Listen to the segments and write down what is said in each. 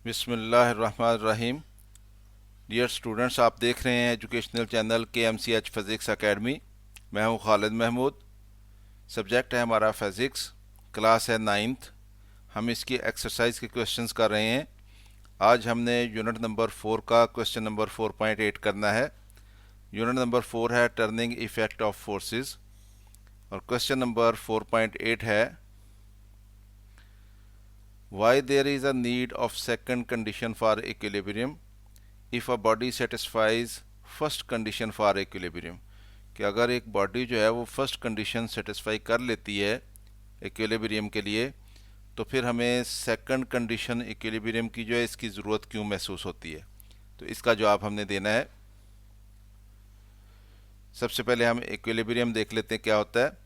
बिस्मिल्लाहिर्रहमानिर्रहीम। Dear students, आप देख रहे हैं educational channel KMCH physics academy. मैं हूं खालिद महमूद। सब्जेक्ट है हमारा फिज़िक्स, क्लास है 9th। हम इसकी एक्सरसाइज के क्वेश्चंस कर रहे हैं। आज हमने यूनिट नंबर 4 का क्वेश्चन नंबर 4.8 करना है। यूनिट नंबर 4 है टर्निंग इफेक्ट ऑफ फोर्सेस और क्वेश्चन नंबर 4.8 है why there is a need of second condition for equilibrium if a body satisfies first condition for equilibrium। कि अगर एक बॉडी जो है वो फर्स्ट कंडीशन सेटिस्फाई कर लेती है इक्विलिब्रियम के लिए, तो फिर हमें सेकंड कंडीशन इक्विलिब्रियम की जो है इसकी ज़रूरत क्यों महसूस होती है। तो इसका जवाब हमने देना है। सबसे पहले हम इक्विलिब्रियम देख लेते हैं क्या होता है।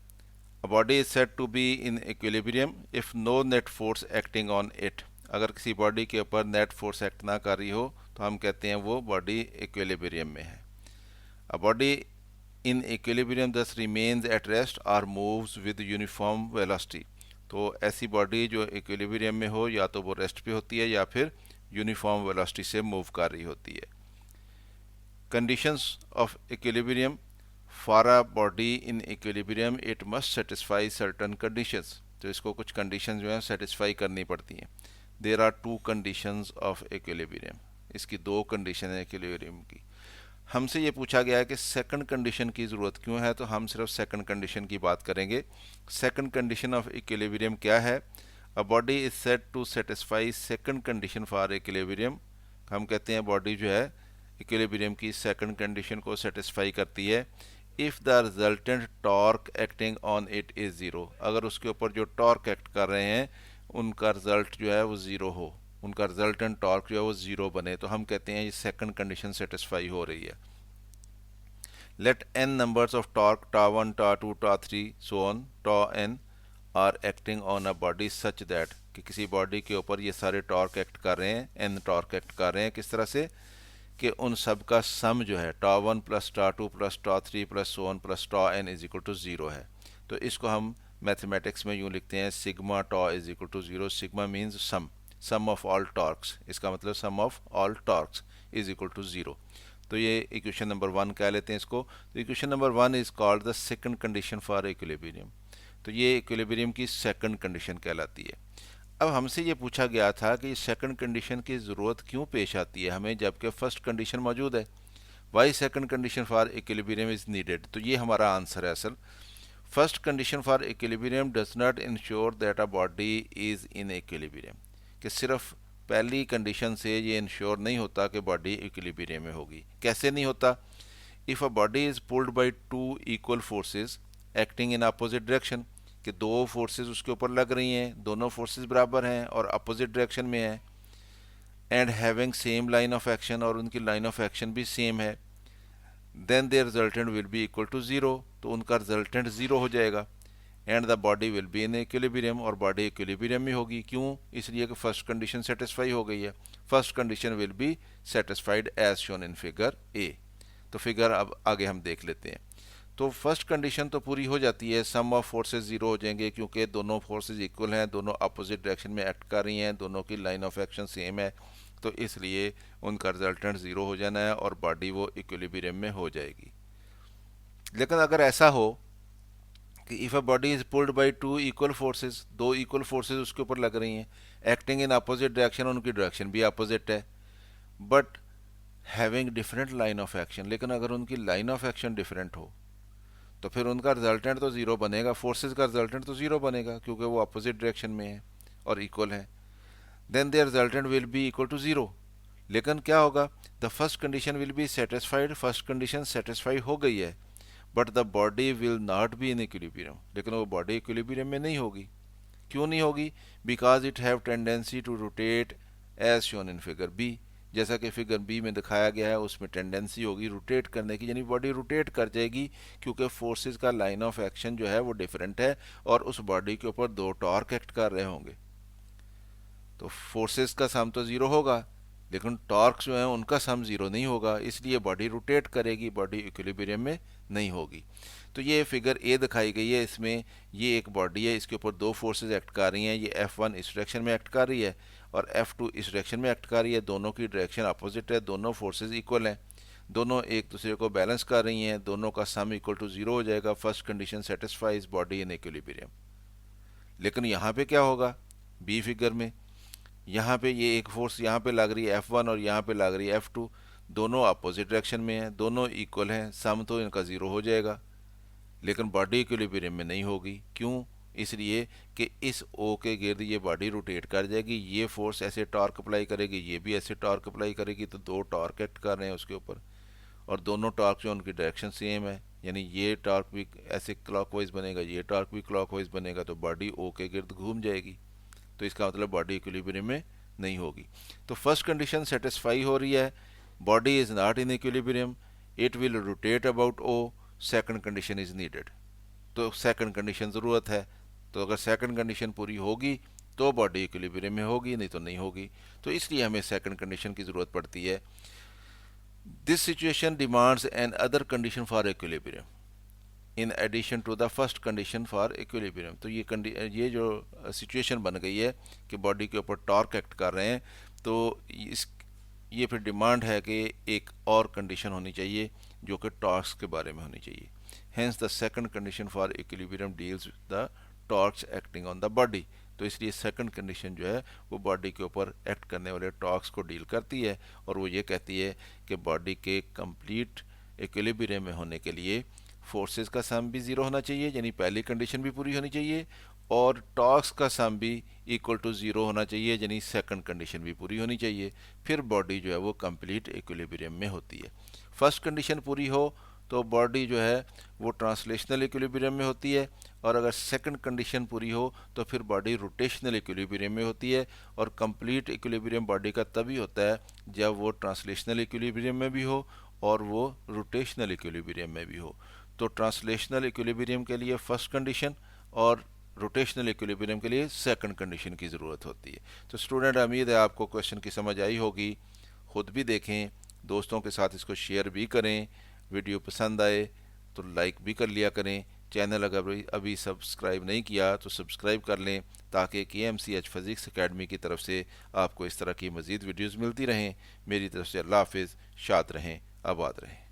A body is said to be in equilibrium if no net force acting on it। अगर किसी बॉडी के ऊपर नेट फोर्स एक्ट ना कर रही हो तो हम कहते हैं वो बॉडी इक्विलिब्रियम में है। A body in equilibrium thus remains at rest or moves with uniform velocity। तो ऐसी बॉडी जो इक्विलिब्रियम में हो या तो वो रेस्ट पे होती है या फिर यूनिफॉर्म वेलोसिटी से मूव कर रही होती है। Conditions of equilibrium for a body in equilibrium it must satisfy certain conditions. तो इसको कुछ कंडीशन जो है सेटिस्फाई करनी पड़ती हैं। There are two conditions of equilibrium. इसकी दो कंडीशन है इक्विलिब्रियम की। हमसे ये पूछा गया है कि सेकंड कंडीशन की ज़रूरत क्यों है, तो हम सिर्फ सेकंड कंडीशन की बात करेंगे। सेकंड कंडीशन ऑफ इक्विलिब्रियम क्या है। A body is said to satisfy second condition for equilibrium. हम कहते हैं बॉडी जो है इक्विलिब्रियम की सेकंड कंडीशन को सेटिस्फाई करती है if the resultant torque acting on it is zero. अगर उसके ऊपर जो टॉर्क एक्ट कर रहे हैं उनका रिजल्ट जो है वो ज़ीरो हो, उनका रिजल्टेंट टॉर्क जो है वो ज़ीरो बने, तो हम कहते हैं ये सेकंड कंडीशन सेटिस्फाई हो रही है। Let n numbers of torque टा1 टा2 टा3 so on tau n are acting on a body such that कि किसी बॉडी के ऊपर ये सारे टॉर्क एक्ट कर रहे हैं, n टॉर्क एक्ट कर रहे हैं। किस तरह से कि उन सब का सम जो है टा1 प्लस टा2 प्लस टा3 plus so on plus tau n is equal to zero है। तो इसको हम मैथमेटिक्स में यूँ लिखते हैं sigma tau is equal to zero. Sigma means sum of all torques. इसका मतलब sum of all torques is equal to zero. तो ये इक्वेशन नंबर 1 कह लेते हैं इसको। तो equation number 1 is called the second condition for equilibrium. तो ये इक्विलिब्रियम की सेकंड कंडीशन कहलाती है। अब हमसे ये पूछा गया था कि सेकंड कंडीशन की ज़रूरत क्यों पेश आती है हमें, जबकि फर्स्ट कंडीशन मौजूद है। Why second condition for equilibrium is needed. तो ये हमारा आंसर है असल। First condition for equilibrium does not ensure that a body is in equilibrium. कि सिर्फ पहली कंडीशन से ये इंश्योर नहीं होता कि बॉडी इक्विलिब्रियम में होगी। कैसे नहीं होता। If a body is pulled by two equal forces acting in opposite direction, कि दो फोर्सेस उसके ऊपर लग रही हैं, दोनों फोर्सेस बराबर हैं और अपोजिट डायरेक्शन में हैं, and having same line of action, और उनकी लाइन ऑफ एक्शन भी सेम है, then their resultant will be equal to zero. तो उनका रिजल्टेंट ज़ीरो हो जाएगा। And the body will be in equilibrium, और बॉडी इक्विलिब्रियम में होगी। क्यों, इसलिए कि फर्स्ट कंडीशन सेटिस्फाई हो गई है। First condition will be satisfied as shown in figure A. तो फिगर अब आगे हम देख लेते हैं। तो फर्स्ट कंडीशन तो पूरी हो जाती है, सम ऑफ फोर्सेस ज़ीरो हो जाएंगे क्योंकि दोनों फोर्सेस इक्वल हैं, दोनों अपोजिट डायरेक्शन में एक्ट कर रही हैं, दोनों की लाइन ऑफ एक्शन सेम है, तो इसलिए उनका रिजल्टेंट ज़ीरो हो जाना है और बॉडी वो इक्विलिब्रियम में हो जाएगी। लेकिन अगर ऐसा हो कि if a body is pulled by two equal forces, दो इक्वल फोर्सेस उसके ऊपर लग रही हैं, एक्टिंग इन अपोजिट डायरेक्शन, उनकी डायरेक्शन भी अपोजिट है, but having different line of action, लेकिन अगर उनकी लाइन ऑफ एक्शन डिफरेंट हो तो फिर उनका रिजल्टेंट तो ज़ीरो बनेगा। फोर्सेस का रिजल्टेंट तो ज़ीरो बनेगा क्योंकि वो अपोजिट डायरेक्शन में है और इक्वल है। Then their resultant will be equal to zero. लेकिन क्या होगा, the first condition will be satisfied. First condition satisfy हो गई है, but the body will not be in equilibrium. लेकिन वो बॉडी इक्विलिब्रियम में नहीं होगी। क्यों नहीं होगी, because it have tendency to rotate as shown in figure B. जैसा कि फिगर बी में दिखाया गया है उसमें टेंडेंसी होगी रोटेट करने की, यानी बॉडी रोटेट कर जाएगी क्योंकि फोर्सेस का लाइन ऑफ एक्शन जो है वो डिफरेंट है और उस बॉडी के ऊपर दो टॉर्क एक्ट कर रहे होंगे। तो फोर्सेस का सम तो ज़ीरो होगा लेकिन टॉर्क जो है उनका सम ज़ीरो नहीं होगा, इसलिए बॉडी रोटेट करेगी, बॉडी इक्विलिब्रियम में नहीं होगी। तो ये फिगर ए दिखाई गई है। इसमें ये एक बॉडी है, इसके ऊपर दो फोर्सेस एक्ट कर रही हैं। ये F1 इस डायरेक्शन में एक्ट कर रही है और F2 इस डायरेक्शन में एक्ट कर रही है, दोनों की डायरेक्शन अपोजिट है, दोनों फोर्सेस इक्वल हैं, दोनों एक दूसरे को बैलेंस कर रही हैं, दोनों का सम इक्वल टू 0 हो जाएगा। First condition satisfies body in equilibrium. लेकिन यहाँ पे क्या होगा, बी फिगर में यहाँ पे ये एक फोर्स यहाँ पे लग रही है F1 और यहाँ पे लग रही है F2, दोनों अपोजिट डायरेक्शन में हैं, दोनों इक्वल हैं, सम तो इनका 0 हो जाएगा। लेकिन बॉडी इक्विलिब्रियम में नहीं होगी। क्यों? इसलिए कि इस ओ के गिर्द ये बॉडी रोटेट कर जाएगी, ये फोर्स ऐसे टॉर्क अप्लाई करेगी, ये भी ऐसे टॉर्क अप्लाई करेगी, तो दो टॉर्क एक्ट कर रहे हैं उसके ऊपर, और दोनों टॉर्क जो उनकी डायरेक्शन सेम है, यानी ये टॉर्क भी ऐसे क्लॉकवाइज बनेगा, ये टॉर्क भी क्लॉकवाइज बनेगा, तो बॉडी ओ के गिर्द घूम जाएगी। तो इसका मतलब बॉडी इक्विलिब्रियम में नहीं होगी। तो फर्स्ट कंडीशन सेटिस्फाई हो रही है, body is not in equilibrium, it will rotate about O, second condition is needed. तो सेकंड कंडीशन ज़रूरत है, तो अगर सेकंड कंडीशन पूरी होगी तो बॉडी इक्विलिब्रियम में होगी, नहीं तो नहीं होगी। तो इसलिए हमें सेकंड कंडीशन की ज़रूरत पड़ती है। This situation demands another condition for equilibrium in addition to the first condition for equilibrium. तो ये जो सिचुएशन बन गई है कि बॉडी के ऊपर टॉर्क एक्ट कर रहे हैं, तो ये फिर डिमांड है कि एक और कंडीशन होनी चाहिए जो कि टॉर्क्स के बारे में होनी चाहिए। Hence the second condition for equilibrium deals with the torques acting on the body. तो इसलिए सेकंड कंडीशन जो है वो बॉडी के ऊपर एक्ट करने वाले टॉर्क्स को डील करती है, और वो ये कहती है कि बॉडी के कंप्लीट इक्विलिब्रियम में होने के लिए फोर्सेस का सम भी 0 होना चाहिए, यानी पहली कंडीशन भी पूरी होनी चाहिए, और टॉर्क्स का सम भी इक्वल टू 0 होना चाहिए, यानी सेकंड कंडीशन भी पूरी होनी चाहिए। फिर बॉडी जो है वो कंप्लीट इक्विलिब्रियम में होती है। फर्स्ट कंडीशन पूरी हो तो बॉडी जो है वो ट्रांसलेशनल इक्विलिब्रियम में होती है, और अगर सेकंड कंडीशन पूरी हो तो फिर बॉडी रोटेशनल इक्विलिब्रियम में होती है। और कंप्लीट इक्विलिब्रियम बॉडी का तभी होता है जब वो ट्रांसलेशनल इक्विलिब्रियम में भी हो और वो रोटेशनल इक्विलिब्रियम में भी हो। तो ट्रांसलेशनल इक्विलिब्रियम के लिए फर्स्ट कंडीशन और रोटेशनल इक्विलिब्रियम के लिए सेकंड कंडीशन की ज़रूरत होती है। तो स्टूडेंट, उम्मीद है आपको क्वेश्चन की समझ आई होगी। खुद भी देखें, दोस्तों के साथ इसको शेयर भी करें, वीडियो पसंद आए तो लाइक भी कर लिया करें। चैनल अगर अभी सब्सक्राइब नहीं किया तो सब्सक्राइब कर लें, ताकि KMCH फिज़िक्स एकेडमी की तरफ से आपको इस तरह की मज़ीद वीडियोज़ मिलती रहें। मेरी तरफ से अल्लाह हाफिज़, शाद रहें, आबाद रहें।